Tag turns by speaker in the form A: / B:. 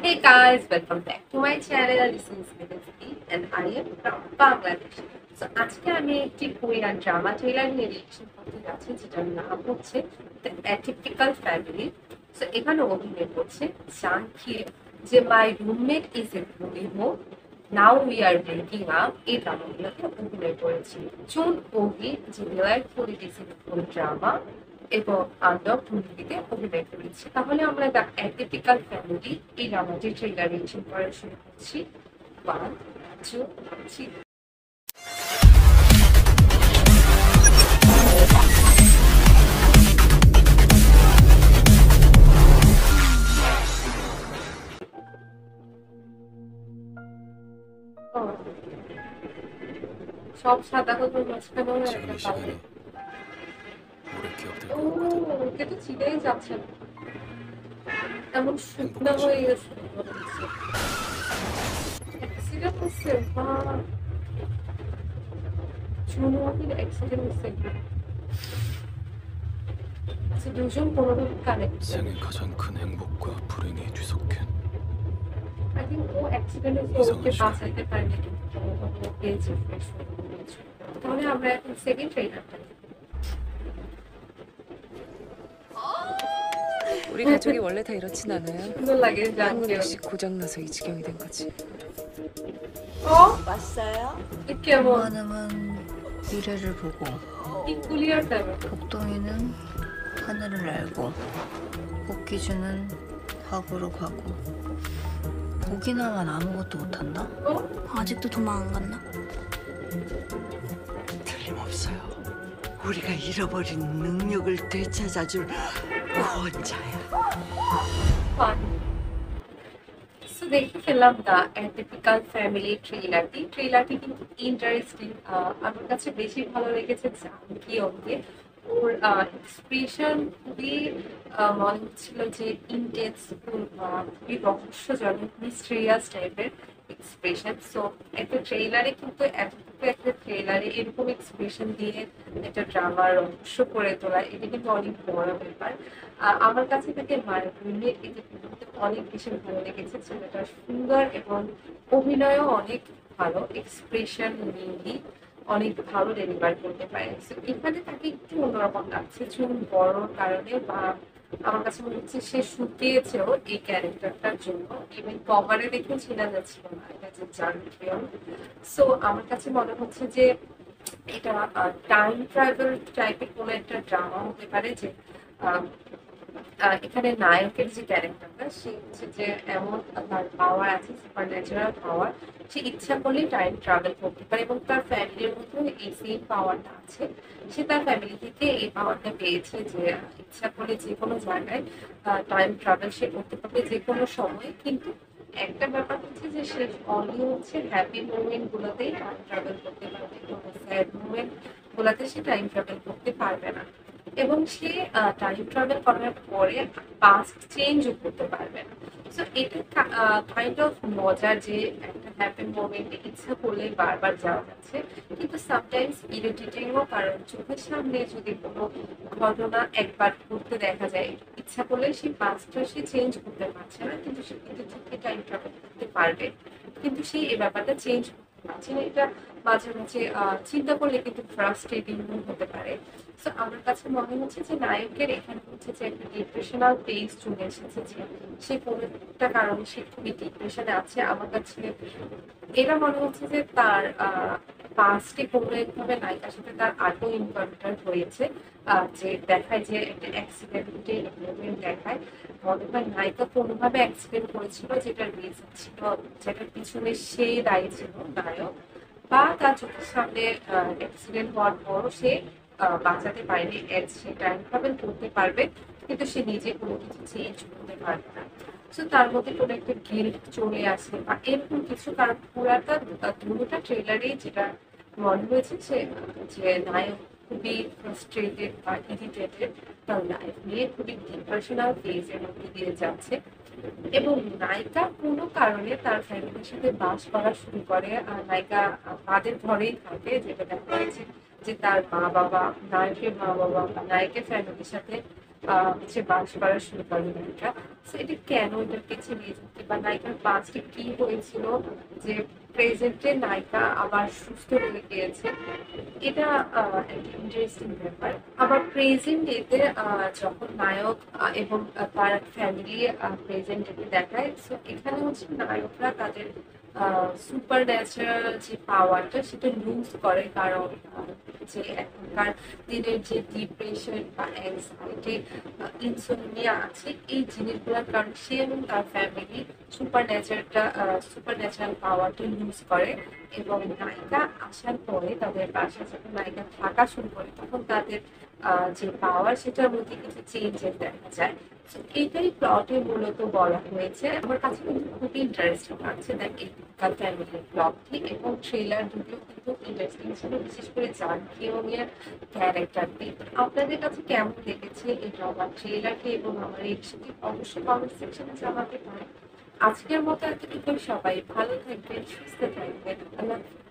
A: Hey guys, welcome back to my channel. This is Midasty and I am from Bangladesh. So আজকে আমি একটি Korean drama trailer নিয়ে reaction করতে যাচ্ছি যেটার নাম হচ্ছে দ্য অ্যাটিপিক্যাল ফ্যামিলি। সো এখানে অভিনয় করছে জাং হি, যে মাই রুমমেট ইজ এ বুলি হো, now we are breaking up, এই ড্রামাগুলোতে অভিনয় করেছি। চুন ওগি, যে ডিলাইটফুল ডিসিপ্লিন ড্রামা এবং আন্ডক মুভিতে অভিনয় করেছি। তাহলে আমরা দ্য অ্যাটিপিক্যাল ফ্যামিলি এই ড্রামাটির ট্রেলার রিঅ্যাকশন করা শুরু করছি। 1, 2, 3। সব সাদা কাপড় মাঝখানে একটা কালো।
B: 오래 기억될
A: ও,
B: 것 같거든.
A: ওকে তো চিনেই যাচ্ছে না, এমন শুকনা হয়ে গেছে মনে হচ্ছে। অ্যাক্সিডেন্ট হচ্ছে বা চুনওয়াকির অ্যাক্সিডেন্ট হচ্ছে। আচ্ছা, দুজন কোনোভাবে কানেক্ট।
B: 생애 가장 큰 행복과 불행이 뒤섞인
A: আই থিঙ্ক ও অ্যাক্সিডেন্ট হচ্ছে, ওকে বাঁচাইতে পারেনি কিন্তু কোনোভাবে ও পেয়েছে ফ্রেশ হয়ে গেছে। তাহলে আমরা এখন সেকেন্ড ট্রেলারটা
C: 우리 가족이 원래 다 이렇진 않아요.
A: সুন্দর লাগে।
C: 한
A: জানকে
C: 군데씩 고장나서 이 지경이 된 거지.
A: 어?
D: 왔어요?
A: 이렇게 뭐
D: 한우는 미래를 보고
A: 삐꾸리할 때면
D: 복동이는 하늘을 알고 복귀주는 과거로 가고 보기나만 아무것도 못한다?
A: 어?
E: 아직도 도망 안 갔나?
F: 틀림없어요. 우리가 잃어버린 능력을 되찾아줄 구원자야.
A: সো দেখে ফেললাম দ্য অ্যাটিপিক্যাল ফ্যামিলি ট্রেলারটি কিন্তু ইন্টারেস্টিং। আমার কাছে বেশি ভালো লেগেছে জানকি ওকে, ওর এক্সপ্রেশন খুবই মনে হচ্ছিল যে ইন্টেন্স, খুবই রহস্যজনক, মিস্টেরিয়াস টাইপের এক্সপ্রেশন। সো একটা ট্রেলারে কিন্তু এতটুকু একটা ট্রেলারে এরকম এক্সপ্রেশন দিয়ে একটা ড্রামার রহস্য করে তোলা, এটা কিন্তু অনেক বড় ব্যাপার। আমার কাছে থেকে মায়ের এটা কিন্তু অনেক বেশি ভালো লেগেছে। ছেলেটা সুন্দর এবং অভিনয়ও অনেক ভালো, এক্সপ্রেশন মেনলি অনেক ভালো ডেলিভার করতে পারে। So, এখানে তাকে একটু অন্যরকম লাগছে, চুল বড় কারণে, বা আমার কাছে মনে হচ্ছে সে শুকিয়েছেও এই ক্যারেক্টারটার জন্য। এবং কভারে দেখেও চেনা যাচ্ছিল না এটা যে জানপ্রিয়ম। সো আমার কাছে মনে হচ্ছে যে এটা টাইম ট্রাভেল টাইপের কোনো একটা ড্রামা হতে পারে, যে এখানে নায়কের যে ক্যারেক্টারটা, সে হচ্ছে যে এমন তার পাওয়ার আছে, সুপার ন্যাচারাল পাওয়ার, সে ইচ্ছা করলে টাইম ট্রাভেল করতে পারে এবং তার ফ্যামিলির মধ্যে এই সেম পাওয়ারটা আছে। সে তার ফ্যামিলি থেকে এই পাওয়ারটা পেয়েছে যে ইচ্ছা করলে যে কোনো জায়গায় টাইম ট্রাভেল সে করতে পারবে যে কোনো সময়। কিন্তু একটা ব্যাপার হচ্ছে যে সে অনলি হচ্ছে হ্যাপি মুভমেন্ট গুলোতেই টাইম ট্রাভেল করতে পারবে, কোনো স্যাড মুভমেন্ট গুলোতে সে টাইম ট্রাভেল করতে পারবে না। এবং সে টাইম ট্রাভেল করার পরে পাস্ট চেঞ্জও করতে পারবে না। সো এটা কাইন্ড অফ মজার যে একটা হ্যাপি মোমেন্টে ইচ্ছা করলে বারবার যাওয়া যাচ্ছে, কিন্তু সামটাইমস ইরিটেটিংও, কারণ চোখের সামনে যদি কোনো ঘটনা একবার ঘটতে দেখা যায়, ইচ্ছা করলে সেই পাস্টটা সে চেঞ্জ করতে পারছে না, কিন্তু সে কিন্তু ঠিকই টাইম ট্রাভেল করতে পারবে, কিন্তু সে এই ব্যাপারটা চেঞ্জ করতে পারছে না। এটা মাঝে মাঝে চিন্তা করলে কিন্তু ফ্রাস্ট্রেটিং হতে পারে। সো আমার কাছে মনে হচ্ছে যে নায়কের এখানে হচ্ছে যে একটা ডিপ্রেশনাল ফেজ চলে এসেছে, যে সে কোনো একটা কারণে সে খুবই ডিপ্রেশনে আছে। আমার কাছে এটা মনে হচ্ছে যে তার পাস্টে কোনো একভাবে নায়িকার সাথে তার আগেও এনকাউন্টার হয়েছে, যে দেখায় যে একটা অ্যাক্সিডেন্টের মুভমেন্ট দেখায়। মনে হয় নায়িকা কোনোভাবে অ্যাক্সিডেন্ট করেছিল, যেটার রিজন ছিল, যেটার পিছনে সে দায়ী ছিল নায়ক, বা তার চোখের সামনে অ্যাক্সিডেন্ট হওয়ার পরও সে বাঁচাতে পারেনি। সে টাইম ট্রাভেল করতে পারবে কিন্তু সে নিজে কোনো কিছু চেঞ্জ করতে পারবে না। সো তার মধ্যে কোনো একটা গিল্ট চলে আসে বা এরকম কিছু, কারণ পুরাটা দুটোটা ট্রেলারেই যেটা মনে হয়েছে যে নায়ক খুবই ফ্রাস্ট্রেটেড বা ইরিটেটেড, তার লাইফ নিয়ে খুবই ডিপ্রেশনাল ফেজের মধ্যে দিয়ে যাচ্ছে। এবং নায়িকা কোনো কারণে তার ফ্যামিলির সাথে বাস করা শুরু করে, আর নায়িকা তাদের ঘরেই থাকে, যেটা দেখা যাচ্ছে যে তার মা বাবা, নায়কের মা বাবা বা নায়কের ফ্যামিলির সাথে হচ্ছে বাস করা শুরু করে নায়িকা। তো এটা কেন, এটার পেছনে নিয়ে যেতে বা নায়িকার পাস্টে কি হয়েছিল যে প্রেজেন্টে নায়িকা আবার সুস্থ হয়ে গিয়েছে, এটা একটা ইন্টারেস্টিং ব্যাপার। আবার প্রেজেন্ট ডেতে যখন নায়ক এবং তার ফ্যামিলি প্রেজেন্ট ডেতে দেখায়, সো এখানে হচ্ছে নায়করা তাদের সুপার ন্যাচারাল যে পাওয়ারটা সেটা লুজ করে, কারণ যে এখনকার দিনের যে ডিপ্রেশন বা অ্যাংজাইটি, ইনসোমনিয়া আছে, এই জিনিসগুলোর কারণে সে এবং তার ফ্যামিলি সুপার ন্যাচারাল পাওয়ারটা লুজ করে। এবং নায়িকা আসার পরে তাদের বাসায় যখন নায়িকা থাকা শুরু করে তখন তাদের যে পাওয়ার সেটার মধ্যে কিছু চেঞ্জেস দেখা যায়। তো এইটাই প্লটে মূলত বলা হয়েছে। আমার কাছে কিন্তু খুবই ইন্টারেস্টিং লাগছে দেখ এই ফ্যামিলির প্লটটি, এবং ট্রেলার দুটো কিন্তু ইন্টারেস্টিং ছিল, বিশেষ করে জানকী এবং এর ক্যারেক্টারটি। আপনাদের কাছে কেমন লেগেছে এই ড্রামা ট্রেলারটি এবং আমার এই বিষয়টি অবশ্যই কমেন্ট সেকশনে জানাতে পারেন। আজকের মতো এতটুকুই, সবাই ভালো থাকবেন, সুস্থ থাকবেন, আল্লাহ হাফেজ।